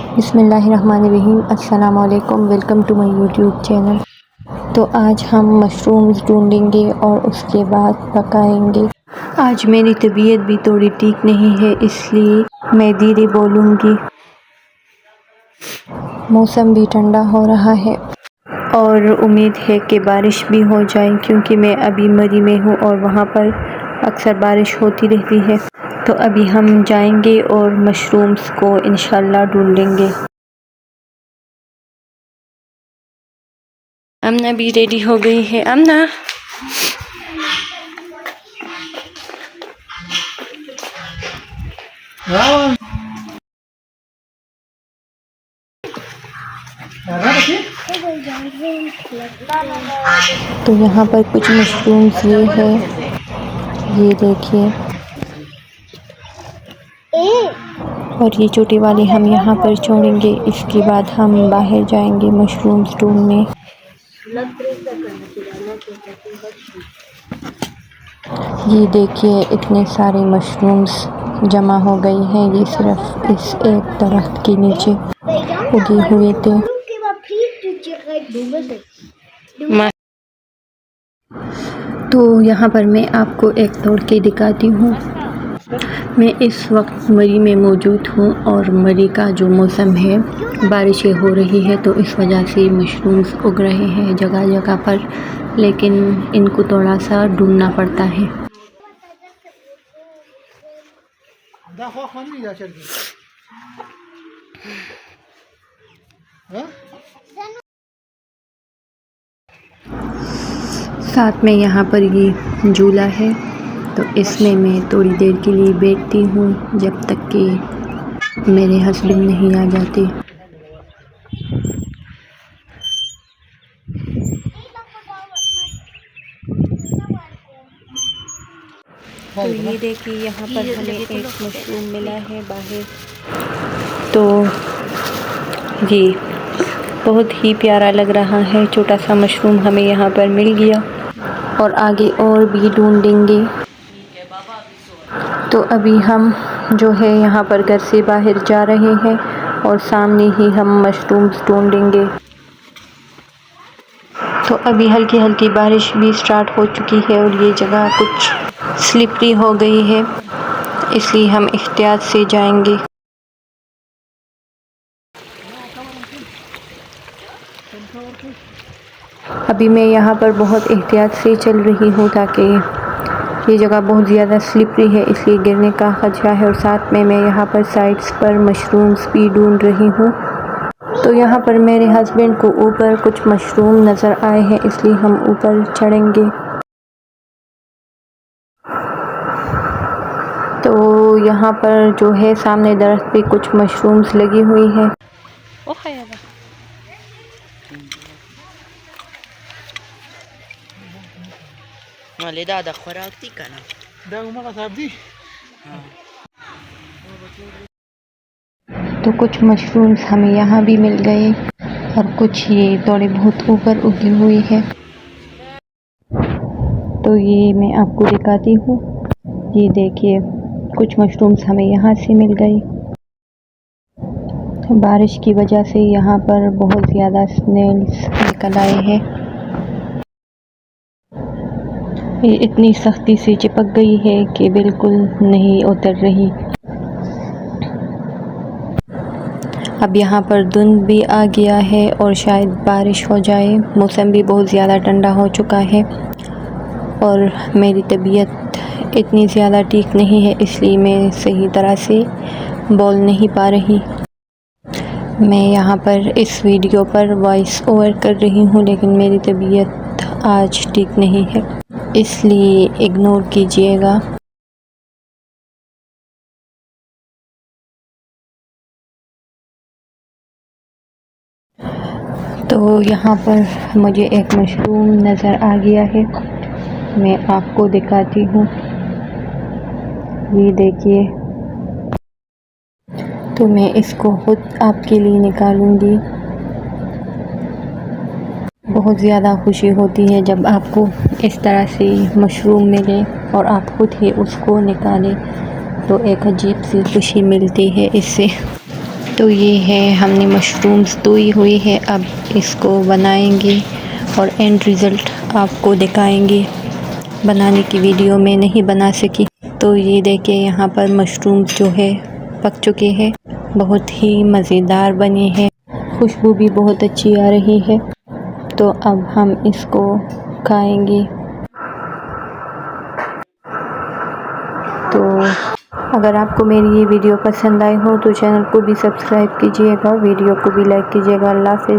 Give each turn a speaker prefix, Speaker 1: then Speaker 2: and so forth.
Speaker 1: बिस्मिल्लाहिर्रहमानिर्रहीम। अस्सलामु अलैकुम, welcome to my YouTube channel. तो आज हम मशरूम्स ढूंढेंगे और उसके बाद पकाएंगे। आज मेरी तबीयत भी थोड़ी ठीक नहीं है, इसलिए मैं धीरे बोलूँगी। मौसम भी ठंडा हो रहा है और उम्मीद है कि बारिश भी हो जाए, क्योंकि मैं अभी मरी में हूँ और वहाँ पर अक्सर बारिश होती रहती है। तो अभी हम जाएंगे और मशरूम्स को इंशाल्लाह ढूंढेंगे। अमना भी रेडी हो गई है। अमना, तो यहाँ पर कुछ मशरूम्स ये है, ये देखिए, और ये छोटी वाली हम यहाँ पर छोड़ेंगे। इसके बाद हम बाहर जाएंगे मशरूम्स ढूंढने। ये देखिए, इतने सारे मशरूम्स जमा हो गई हैं। ये सिर्फ इस एक दरख्त के नीचे उगे हुए थे। तो यहाँ पर मैं आपको एक तोड़ के दिखाती हूँ। मैं इस वक्त मरी में मौजूद हूँ और मरी का जो मौसम है, बारिशें हो रही है, तो इस वजह से मशरूम्स उग रहे हैं जगह जगह पर, लेकिन इनको थोड़ा सा ढूंढना पड़ता है। साथ में यहाँ पर ये झूला है, तो इसमें मैं थोड़ी देर के लिए बैठती हूँ जब तक कि मेरे हस्बैंड नहीं आ जाते। तो ये देखिए, यहाँ पर हमें एक मशरूम मिला है बाहर। तो ये बहुत ही प्यारा लग रहा है, छोटा सा मशरूम हमें यहाँ पर मिल गया और आगे और भी ढूंढेंगे। तो अभी हम जो है यहाँ पर घर से बाहर जा रहे हैं और सामने ही हम मशरूम्स ढूंढेंगे। तो अभी हल्की हल्की बारिश भी स्टार्ट हो चुकी है और ये जगह कुछ स्लिपरी हो गई है, इसलिए हम एहतियात से जाएंगे। अभी मैं यहाँ पर बहुत एहतियात से चल रही हूँ, ताकि ये जगह बहुत ज़्यादा स्लिपरी है, इसलिए गिरने का खदशा है। और साथ में मैं यहाँ पर साइड्स पर मशरूम्स भी ढूंढ रही हूँ। तो यहाँ पर मेरे हस्बैंड को ऊपर कुछ मशरूम नज़र आए हैं, इसलिए हम ऊपर चढ़ेंगे। तो यहाँ पर जो है सामने दरख्त पे कुछ मशरूम्स लगी हुई हैं। तो कुछ मशरूम्स हमें यहाँ भी मिल गए और कुछ ये थोड़े बहुत ऊपर उगी हुई है। तो ये मैं आपको दिखाती हूँ। ये देखिए, कुछ मशरूम्स हमें यहाँ से मिल गई। बारिश की वजह से यहाँ पर बहुत ज़्यादा स्नेल्स निकल आए हैं। ये इतनी सख्ती से चिपक गई है कि बिल्कुल नहीं उतर रही। अब यहाँ पर धुंध भी आ गया है और शायद बारिश हो जाए। मौसम भी बहुत ज़्यादा ठंडा हो चुका है और मेरी तबीयत इतनी ज़्यादा ठीक नहीं है, इसलिए मैं सही तरह से बोल नहीं पा रही। मैं यहाँ पर इस वीडियो पर वॉइस ओवर कर रही हूँ, लेकिन मेरी तबीयत आज ठीक नहीं है, इसलिए इग्नोर कीजिएगा। तो यहाँ पर मुझे एक मशरूम नज़र आ गया है, मैं आपको दिखाती हूँ। ये देखिए, तो मैं इसको खुद आपके लिए निकालूंगी। बहुत ज़्यादा खुशी होती है जब आपको इस तरह से मशरूम मिले और आप खुद ही उसको निकालें, तो एक अजीब सी खुशी मिलती है इससे। तो ये है हमने मशरूम्स धोई हुई है, अब इसको बनाएंगे और एंड रिज़ल्ट आपको दिखाएंगे। बनाने की वीडियो में नहीं बना सकी। तो ये देखिए यहाँ पर मशरूम्स जो है पक चुके हैं, बहुत ही मज़ेदार बने हैं, खुशबू भी बहुत अच्छी आ रही है। तो अब हम इसको खाएंगे। तो अगर आपको मेरी ये वीडियो पसंद आई हो तो चैनल को भी सब्सक्राइब कीजिएगा, वीडियो को भी लाइक कीजिएगा। अल्लाह हाफ़िज़।